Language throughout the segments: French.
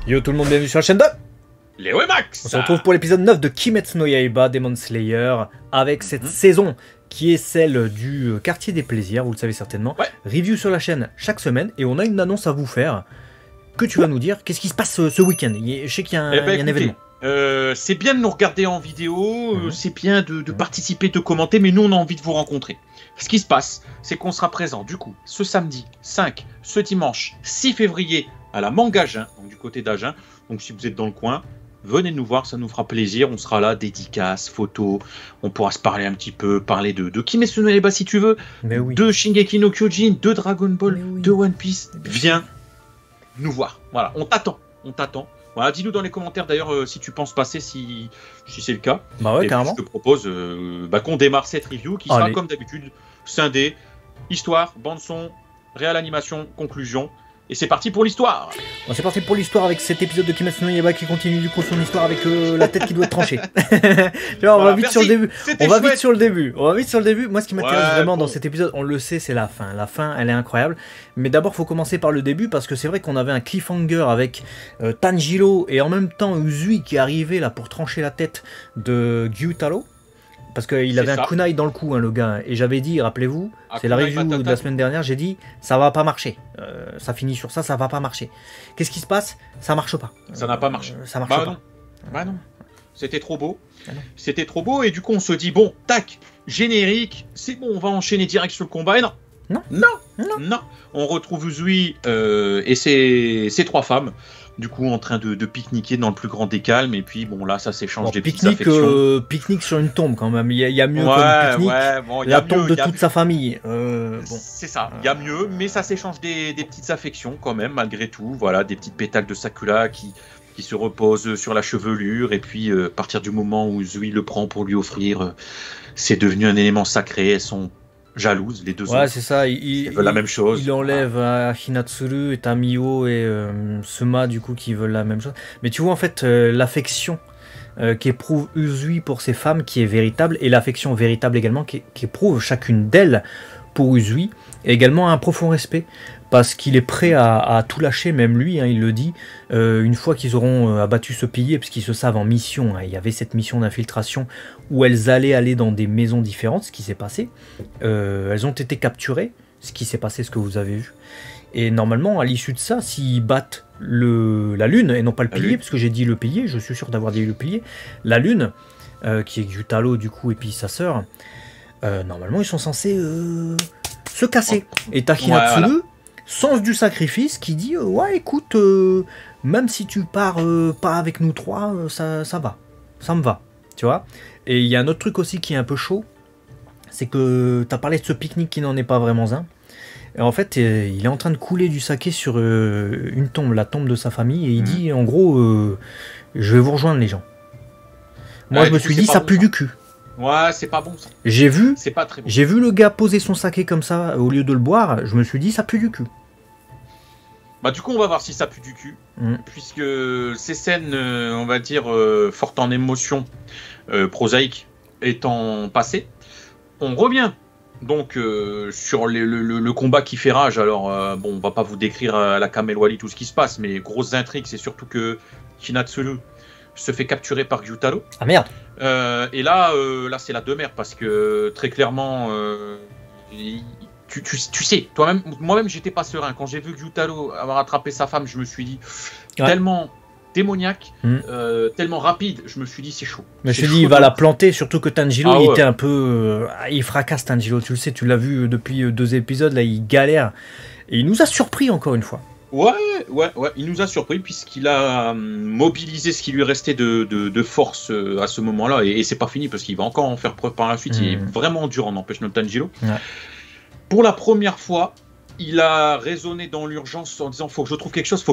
Yo tout le monde, bienvenue sur la chaîne de Léo et Max. On se retrouve pour l'épisode 9 de Kimetsu no Yaiba Demon Slayer, avec cette saison qui est celle du quartier des plaisirs, vous le savez certainement. Ouais. Review sur la chaîne chaque semaine, et on a une annonce à vous faire. Que tu vas nous dire? Qu'est-ce qui se passe ce week-end? Je sais qu'il y a un événement. C'est bien de nous regarder en vidéo, c'est bien de participer, de commenter, mais nous on a envie de vous rencontrer. Ce qui se passe, c'est qu'on sera présent du coup ce samedi 5, ce dimanche 6 février à la Mangagin, donc du côté d'Agen. Donc si vous êtes dans le coin, venez nous voir, ça nous fera plaisir. On sera là, dédicaces, photos, on pourra se parler un petit peu, parler de Kimetsu no Yaiba si tu veux, Mais oui. de Shingeki no Kyojin, de Dragon Ball, Mais oui. de One Piece. Viens nous voir. Voilà, on t'attend, on t'attend. Voilà, dis-nous dans les commentaires d'ailleurs si tu penses passer, si c'est le cas. Bah ouais, Et carrément. puis, je te propose qu'on démarre cette review qui sera Allez. comme d'habitude scindée, histoire, bande son, réelle animation, conclusion. Et c'est parti pour l'histoire. Bon, c'est parti pour l'histoire avec cet épisode de Kimetsu no Yaiba qui continue du coup son histoire avec la tête qui doit être tranchée. Genre, on va vite sur le début. On va vite sur le début. On va vite sur le début. Moi, ce qui m'intéresse vraiment dans cet épisode, on le sait, c'est la fin. La fin, elle est incroyable. Mais d'abord, faut commencer par le début parce que c'est vrai qu'on avait un cliffhanger avec Tanjiro et en même temps Uzui qui arrivait là pour trancher la tête de Gyutaro. Parce qu'il avait un kunai dans le cou, hein, le gars. Et j'avais dit, rappelez-vous, c'est la review de la semaine dernière, j'ai dit, ça va pas marcher. Ça finit sur ça, ça va pas marcher. Qu'est-ce qui se passe? Ça marche pas. Ça n'a pas marché. Ça marche pas. Non. Bah non. C'était trop beau. Ah non. C'était trop beau. Et du coup, on se dit, bon, tac, générique, c'est bon, on va enchaîner direct sur le combat. Et non. Non. Non. Non. Non. On retrouve Uzui et ses trois femmes. Du coup, en train de pique-niquer dans le plus grand des calmes. Et puis, bon, là, ça s'échange des petites affections. Pique-nique sur une tombe, quand même. Il y a mieux comme pique-nique. Ouais, bon, la tombe de toute sa famille. Bon. C'est ça, il y a mieux. Mais ça s'échange des petites affections, quand même, malgré tout. Voilà, des petites pétales de sakura qui se reposent sur la chevelure. Et puis, à partir du moment où Uzui le prend pour lui offrir, c'est devenu un élément sacré. Elles sont jalouses, les deux autres. Ouais, c'est ça. Ils veulent la même chose. Il enlève à Hinatsuru et Tamio et Sema, du coup, qui veulent la même chose. Mais tu vois, en fait, l'affection qu'éprouve Uzui pour ses femmes, qui est véritable, et l'affection véritable également qu'éprouve chacune d'elles pour Uzui, et également un profond respect, parce qu'il est prêt à tout lâcher, même lui, hein, il le dit, une fois qu'ils auront abattu ce pilier, puisqu'ils se savent en mission, hein, il y avait cette mission d'infiltration où elles allaient aller dans des maisons différentes, ce qui s'est passé, elles ont été capturées, ce qui s'est passé, ce que vous avez vu, et normalement, à l'issue de ça, s'ils battent la lune, et non pas le pilier, parce que j'ai dit le pilier, je suis sûr d'avoir dit le pilier, la lune, qui est Gyutaro du coup, et puis sa sœur, normalement, ils sont censés se casser. Et t'as Hinatsuru, sens du sacrifice, qui dit ouais, écoute, même si tu pars pas avec nous trois, ça va, ça me va, tu vois. Et il y a un autre truc aussi qui est un peu chaud, c'est que t'as parlé de ce pique-nique qui n'en est pas vraiment un. Et en fait, il est en train de couler du saké sur une tombe, la tombe de sa famille, et il dit en gros, je vais vous rejoindre les gens. Moi, je me suis dit, ça pue du cul. Ouais, c'est pas bon ça. C'est pas très bon. J'ai vu le gars poser son saké comme ça au lieu de le boire, je me suis dit ça pue du cul. Bah du coup on va voir si ça pue du cul, puisque ces scènes, on va dire, fortes en émotion, prosaïques étant passées, on revient donc sur le combat qui fait rage. Alors bon, on va pas vous décrire à la Kamel Wally tout ce qui se passe, mais grosse intrigue, c'est surtout que Hinatsuru se fait capturer par Gyutaro. Ah merde. Et là c'est la demeure, parce que très clairement, tu sais, toi-même, moi-même j'étais pas serein quand j'ai vu Gyutaro avoir attrapé sa femme. Je me suis dit tellement démoniaque, tellement rapide. Je me suis dit c'est chaud. Mais je me suis dit il va la planter, surtout que Tanjiro il était un peu, il fracasse Tanjiro. Tu le sais, tu l'as vu depuis 2 épisodes là, il galère et il nous a surpris encore une fois. Ouais, il nous a surpris puisqu'il a mobilisé ce qui lui restait de force à ce moment-là, et c'est pas fini parce qu'il va encore en faire preuve par la suite. Il est vraiment dur, en empêche, notre Tanjiro. Ouais. Pour la première fois, il a raisonné dans l'urgence en disant faut que je trouve quelque chose,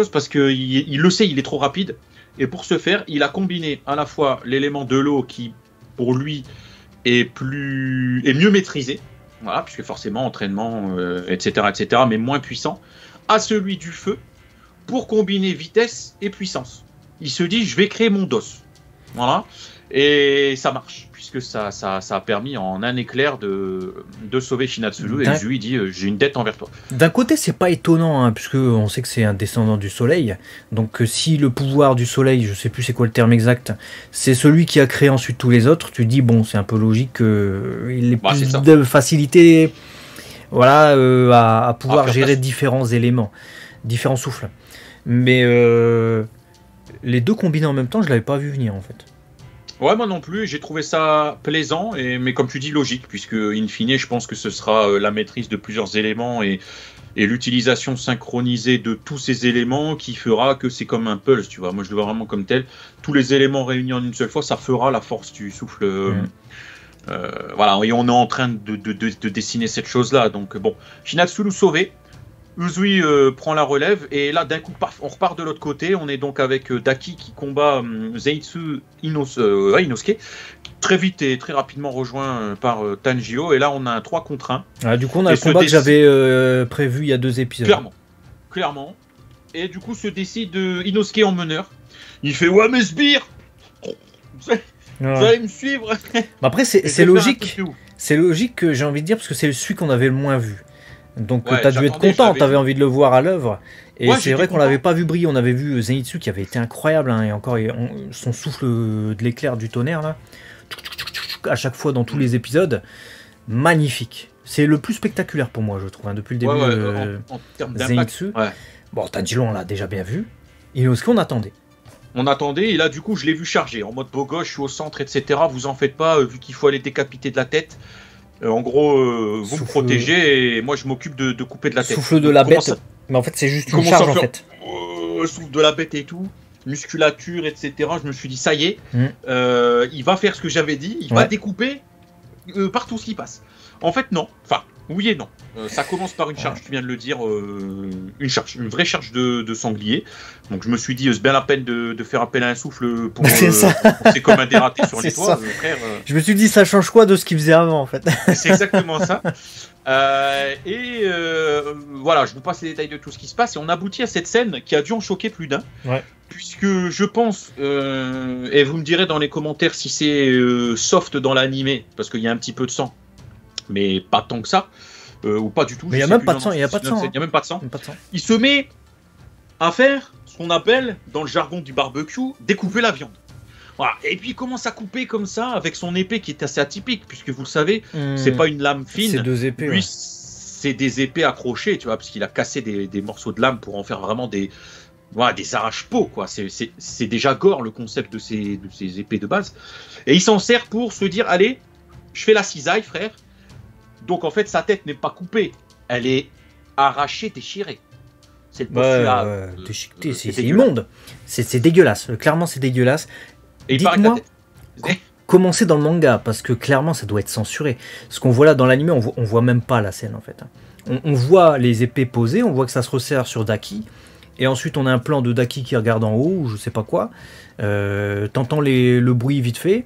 parce qu'il le sait, il est trop rapide. Et pour ce faire, il a combiné à la fois l'élément de l'eau qui, pour lui, est mieux maîtrisé, voilà, puisque forcément entraînement, etc., mais moins puissant, à celui du feu, pour combiner vitesse et puissance. Il se dit, je vais créer mon dos. Voilà. Et ça marche, puisque ça a permis en un éclair de sauver Shinatsuru. Et Uzui dit j'ai une dette envers toi. D'un côté, c'est pas étonnant, hein, puisque on sait que c'est un descendant du soleil. Donc si le pouvoir du soleil, je sais plus c'est quoi le terme exact, c'est celui qui a créé ensuite tous les autres, tu dis bon, c'est un peu logique qu'il ait plus de facilité voilà, à pouvoir gérer différents éléments, différents souffles. Mais les deux combinés en même temps, je l'avais pas vu venir en fait. Ouais, moi non plus, j'ai trouvé ça plaisant, mais comme tu dis, logique, puisque in fine, je pense que ce sera la maîtrise de plusieurs éléments et l'utilisation synchronisée de tous ces éléments qui fera que c'est comme un pulse, tu vois. Moi, je le vois vraiment comme tel. Tous les éléments réunis en une seule fois, ça fera la force du souffle. Voilà, et on est en train de dessiner cette chose-là. Donc, bon, Shinatsuru sauvé. Uzui prend la relève et là d'un coup paf, on repart de l'autre côté. On est donc avec Daki qui combat Zenitsu Inosuke, très vite et très rapidement rejoint par Tanjiro, et là on a un 3 contre 1. Ah, du coup on a le combat que j'avais prévu il y a 2 épisodes. Clairement. Et du coup se décide Inosuke en meneur. Il fait ouais mais sbire, vous allez me suivre. Après c'est logique. C'est logique que j'ai envie de dire parce que c'est celui qu'on avait le moins vu. Donc t'as dû être content, t'avais envie de le voir à l'œuvre. Et c'est vrai qu'on l'avait pas vu briller, on avait vu Zenitsu qui avait été incroyable, hein, et encore son souffle de l'éclair du tonnerre là, à chaque fois dans tous les épisodes, magnifique. C'est le plus spectaculaire pour moi je trouve, hein, depuis le début en termes Zenitsu. Bon, Tanjiro on l'a déjà bien vu, Inosuke on attendait. On attendait, et là du coup je l'ai vu charger, en mode beau gosse, je suis au centre, etc. Vous en faites pas, vu qu'il faut aller décapiter de la tête. En gros, vous me protégez et moi je m'occupe de couper de la tête. Souffle de la bête, mais en fait c'est juste une charge en fait. Souffle de la bête et tout, musculature, etc. Je me suis dit ça y est, il va faire ce que j'avais dit, il va découper partout ce qui passe. En fait non, enfin oui et non. Ça commence par une charge, tu viens de le dire, une vraie charge de sanglier. Donc je me suis dit, c'est bien la peine de faire appel à un souffle pour c'est comme un dératé sur les toits, frère. Je me suis dit, ça change quoi de ce qu'il faisait avant en fait. C'est exactement ça. Voilà, je vous passe les détails de tout ce qui se passe et on aboutit à cette scène qui a dû en choquer plus d'un. Puisque je pense, et vous me direz dans les commentaires si c'est soft dans l'animé, parce qu'il y a un petit peu de sang, mais pas tant que ça. Ou pas du tout. Mais il n'y a même pas de sang. Il n'y a pas de sang. Il n'y a même pas de sang. Il se met à faire ce qu'on appelle, dans le jargon du barbecue, découper la viande. Voilà. Et puis il commence à couper comme ça avec son épée qui est assez atypique, puisque vous le savez, c'est pas une lame fine. C'est 2 épées. Lui, c'est des épées accrochées, tu vois, parce qu'il a cassé des morceaux de lame pour en faire vraiment des arrache-peau, quoi. C'est déjà gore le concept de ces épées de base. Et il s'en sert pour se dire, allez, je fais la cisaille, frère. Donc en fait sa tête n'est pas coupée, elle est arrachée, déchirée. C'est le postulat. C'est immonde, c'est dégueulasse. Clairement c'est dégueulasse. Dites-moi comment c'est dans le manga, parce que clairement ça doit être censuré. Ce qu'on voit là dans l'anime, on voit même pas la scène en fait. On voit les épées posées, on voit que ça se resserre sur Daki, et ensuite on a un plan de Daki qui regarde en haut ou je sais pas quoi. T'entends le bruit vite fait,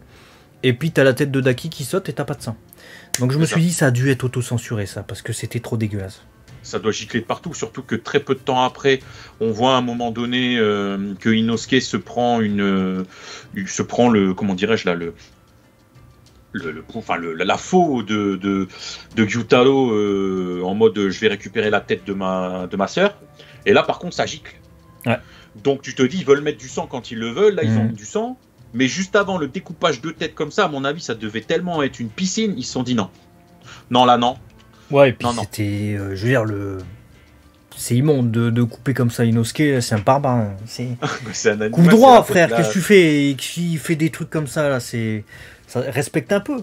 et puis t'as la tête de Daki qui saute et t'as pas de sang. Donc je me suis dit ça a dû être auto-censuré ça, parce que c'était trop dégueulasse. Ça doit gicler de partout, surtout que très peu de temps après, on voit à un moment donné que Inosuke se prend le, comment dirais-je là, la faux de Gyutaro en mode je vais récupérer la tête de ma sœur. Et là par contre ça gicle. Ouais. Donc tu te dis ils veulent mettre du sang quand ils le veulent, là ils ont mis du sang. Mais juste avant le découpage de tête comme ça, à mon avis, ça devait tellement être une piscine, ils se sont dit non. Non, là, non. Ouais, et puis c'était, je veux dire, c'est immonde de couper comme ça Inosuke, c'est un barbare. Hein. C'est un animal. Coupe droit, frère, qu'est-ce que tu fais? Et qui fait des trucs comme ça, là, ça respecte un peu.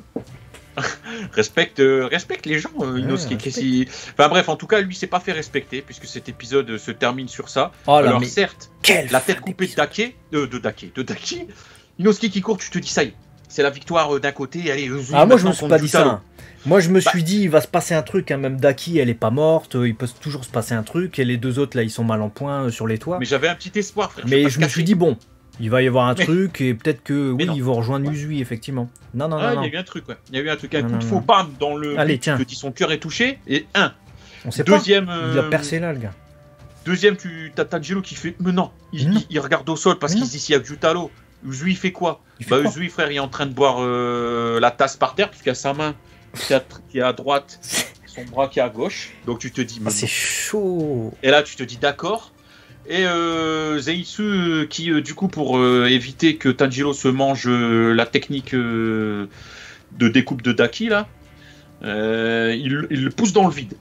respecte les gens, Inosuke. Enfin bref, en tout cas, lui s'est pas fait respecter, puisque cet épisode se termine sur ça. Oh là, alors certes, la tête coupée de Daki, Inosuke qui court, tu te dis ça y est, c'est la victoire d'un côté. Allez, moi je me suis pas dit ça. Hein. Moi je me suis dit il va se passer un truc, hein. Même Daki elle est pas morte, il peut toujours se passer un truc, et les deux autres là ils sont mal en point sur les toits. Mais j'avais un petit espoir, frère. Mais je me suis dit bon, il va y avoir un truc, et peut-être que ils vont rejoindre Uzui effectivement. Non. Il y a eu un truc, Il y a eu un truc, un coup de faux, bam, dans le. Allez, tiens. Que dit son cœur est touché, et on sait deuxième, pas. Il a percé là le gars. Deuxième, t'as Tanjiro qui fait mais non, il regarde au sol parce qu'il se dit s'il y a Gyutaro, Uzui fait quoi? quoi Uzui, frère, il est en train de boire la tasse par terre, puisqu'il y a sa main qui est à droite, son bras qui est à gauche. Donc tu te dis... c'est chaud. Et là, tu te dis d'accord. Et Zenitsu, qui, du coup, pour éviter que Tanjiro se mange la technique de découpe de Daki, là, il le pousse dans le vide.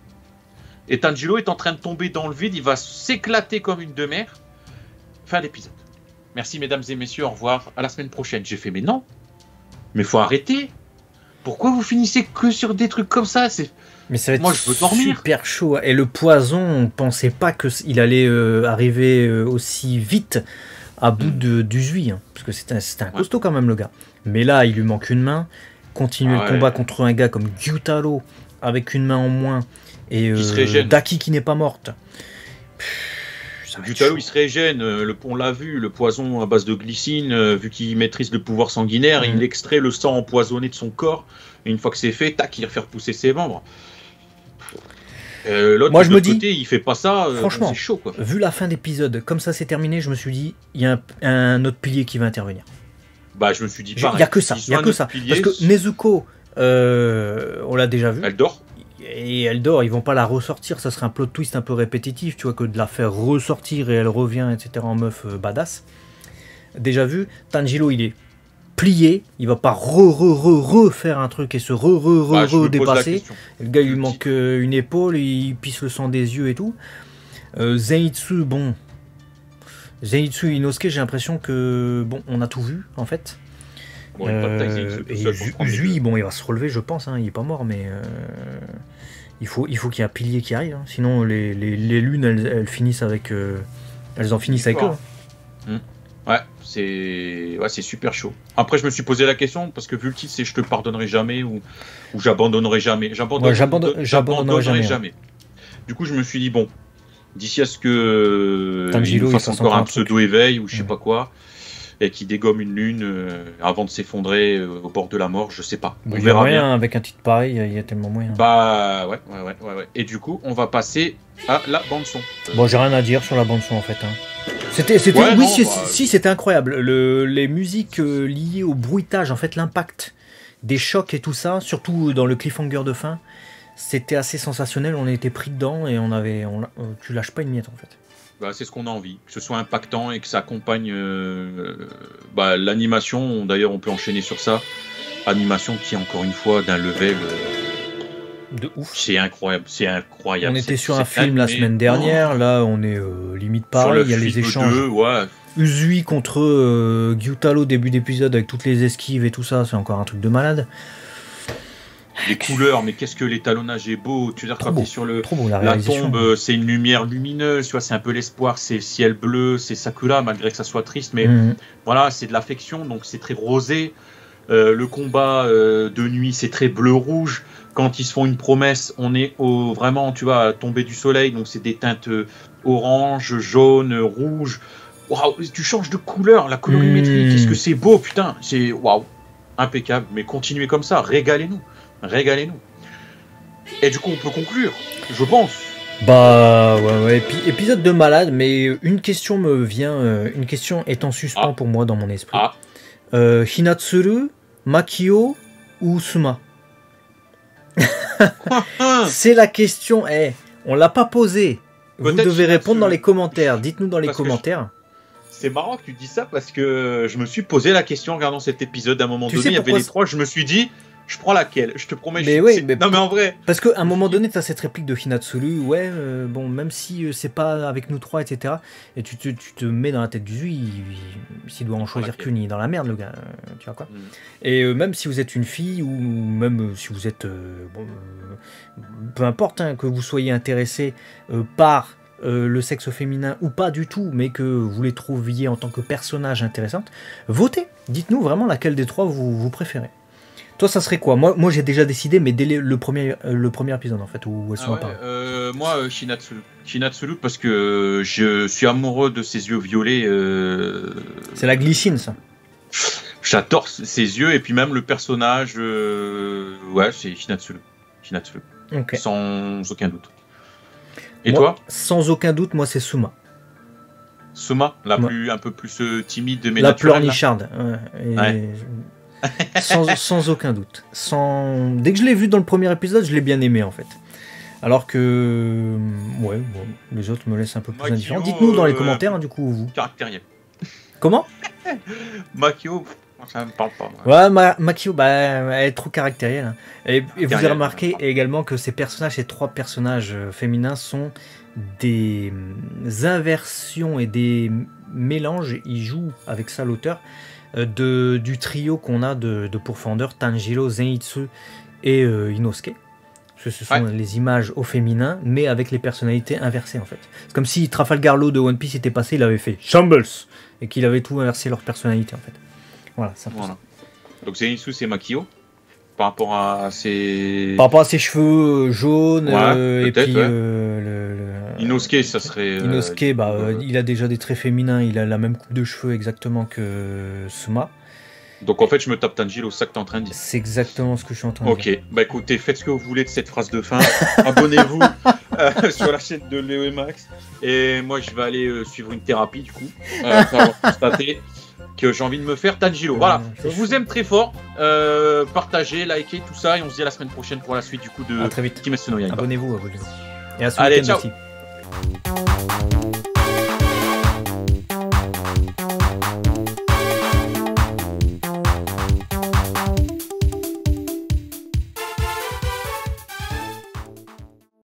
Et Tanjiro est en train de tomber dans le vide, il va s'éclater comme une demeure. Fin d'épisode. Merci mesdames et messieurs, au revoir, à la semaine prochaine. J'ai fait, mais non, mais faut arrêter. Pourquoi vous finissez que sur des trucs comme ça? Mais ça va être Moi, je veux dormir. Super chaud. Et le poison, on pensait pas qu'il allait arriver aussi vite à bout d'Uzui. Hein, parce que c'était un costaud quand même, le gars. Mais là, il lui manque une main. Continuer le combat contre un gars comme Gyutaro avec une main en moins. Et Daki qui n'est pas morte. Gyutaro, il se régène. On l'a vu, le poison à base de glycine, vu qu'il maîtrise le pouvoir sanguinaire, il extrait le sang empoisonné de son corps. Et une fois que c'est fait, tac, il refait repousser ses membres. L'autre, moi je me côté, dis, il fait pas ça, franchement, c'est chaud, quoi. Vu la fin d'épisode, comme ça c'est terminé, je me suis dit, il y a un autre pilier qui va intervenir. Bah, je me suis dit, il y a que ça, parce que Nezuko, on l'a déjà vu. Elle dort. Et elle dort, ils vont pas la ressortir, ça serait un plot twist un peu répétitif, tu vois, que de la faire ressortir et elle revient, etc. en meuf badass. Déjà vu, Tanjiro il est plié, il va pas refaire un truc et se redépasser. Le gars il lui manque une épaule, il pisse le sang des yeux et tout. Zenitsu, bon. Zenitsu Inosuke, j'ai l'impression que bon, on a tout vu en fait. Bon, Uzui, bon, il va se relever, je pense, hein, il est pas mort, mais il faut qu'il y ait un pilier qui arrive, hein, sinon les lunes elles finissent avec elles en finissent avec eux. Hein. Ouais, c'est super chaud. Après, je me suis posé la question parce que vu le titre, c'est je te pardonnerai jamais ou j'abandonnerai jamais. J'abandonnerai jamais. Du coup, je me suis dit bon, d'ici à ce que Tanjiro il fasse encore un pseudo éveil ou je sais pas quoi, et qui dégomme une lune avant de s'effondrer au bord de la mort, je sais pas. On verra bien. Avec un titre pareil, il y a tellement moyen. Bah ouais. Et du coup, on va passer à la bande son. Bon, j'ai rien à dire sur la bande son en fait. Hein. C'était c'était incroyable. Les musiques liées au bruitage, en fait, l'impact des chocs et tout ça, surtout dans le cliffhanger de fin, c'était assez sensationnel. On était pris dedans et tu lâches pas une miette en fait. Bah, c'est ce qu'on a envie, que ce soit impactant et que ça accompagne l'animation. D'ailleurs, on peut enchaîner sur ça. Animation qui est encore une fois d'un level de ouf. C'est incroyable, On était sur un film la semaine dernière, là on est limite pareil. Il y a les échanges. Uzui contre Gyutaro début d'épisode avec toutes les esquives et tout ça, c'est encore un truc de malade. Les couleurs, mais qu'est-ce que l'étalonnage est beau. Tu veux dire, quand tu es sur la tombe, c'est une lumière lumineuse, tu vois, c'est un peu l'espoir, c'est le ciel bleu, c'est Sakura, malgré que ça soit triste, mais voilà, c'est de l'affection, donc c'est très rosé. Le combat de nuit, c'est très bleu-rouge. Quand ils se font une promesse, on est vraiment, tu vois, à tomber du soleil, donc c'est des teintes orange, jaune, rouge. Waouh, tu changes de couleur, la colorimétrie, qu'est-ce que c'est beau, putain, c'est waouh, impeccable. Mais continuez comme ça, régalez-nous. Et du coup, on peut conclure, je pense. Bah ouais. Épisode de malade, mais une question me vient, une question est en suspens pour moi dans mon esprit. Hinatsuru, Makio ou Suma? C'est la question. On l'a pas posée. Vous devez répondre dans les commentaires. Dites-nous dans les commentaires. C'est marrant que tu dis ça parce que je me suis posé la question en regardant cet épisode. À un moment donné, il y avait les trois. Je me suis dit, je prends laquelle? Je te promets. Non mais en vrai. Parce qu'à un moment donné, tu as cette réplique de Hinatsuru. Ouais, bon, même si c'est pas avec nous trois, etc. Et tu te mets dans la tête du Zui. S'il doit en choisir qu'une, il est dans la merde, le gars. Tu vois quoi. Et même si vous êtes une fille ou même si vous êtes, peu importe, hein, que vous soyez intéressé par le sexe féminin ou pas du tout, mais que vous les trouviez en tant que personnage intéressante, votez. Dites-nous vraiment laquelle des trois vous préférez. Toi, ça serait quoi? Moi j'ai déjà décidé, mais dès le premier épisode, en fait, où elles sont apparues. Moi, Hinatsuru, parce que je suis amoureux de ses yeux violets. C'est la glycine, ça. J'adore ses yeux, et puis même le personnage. Ouais, c'est Hinatsuru. Okay. Sans aucun doute. Et moi, toi? Sans aucun doute, moi, c'est Suma. Soma, un peu plus timide mais la naturelle. pleurnicharde. Sans aucun doute. Dès que je l'ai vu dans le premier épisode, je l'ai bien aimé en fait. Alors que les autres me laissent un peu plus indifférent. Dites-nous dans les commentaires, du coup, vous. Caractériel. Comment? Makio, ça me parle pas. Ouais, Makio, elle est trop caractérielle. Hein. Et vous avez remarqué également que ces 3 personnages féminins sont des inversions et des mélanges. Ils jouent avec ça l'auteur du trio qu'on a de pourfendeurs Tanjiro, Zenitsu et Inosuke. Parce que ce sont les images au féminin, mais avec les personnalités inversées en fait. C'est comme si Trafalgar Law de One Piece était passé, il avait fait Shambles et qu'il avait tout inversé leur personnalité en fait. Voilà, ça. Donc Zenitsu c'est Makio par rapport à ses cheveux jaunes et puis Inosuke ça serait Inosuke il a déjà des traits féminins, il a la même coupe de cheveux exactement que Soma. Donc en fait je me tape Tanjiro, c'est ça que t'es en train de dire. C'est exactement ce que je suis en train de dire. Ok, écoutez, faites ce que vous voulez de cette phrase de fin. Abonnez-vous sur la chaîne de Léo et Max. Et moi je vais aller suivre une thérapie du coup. Pour avoir constaté que j'ai envie de me faire Tanjiro. Voilà, on vous aime très fort. Partagez, likez, tout ça. Et on se dit à la semaine prochaine pour la suite du coup de très vite. Kimetsu no Yaiba. Abonnez-vous. Et à ce Allez, week-end ciao. aussi.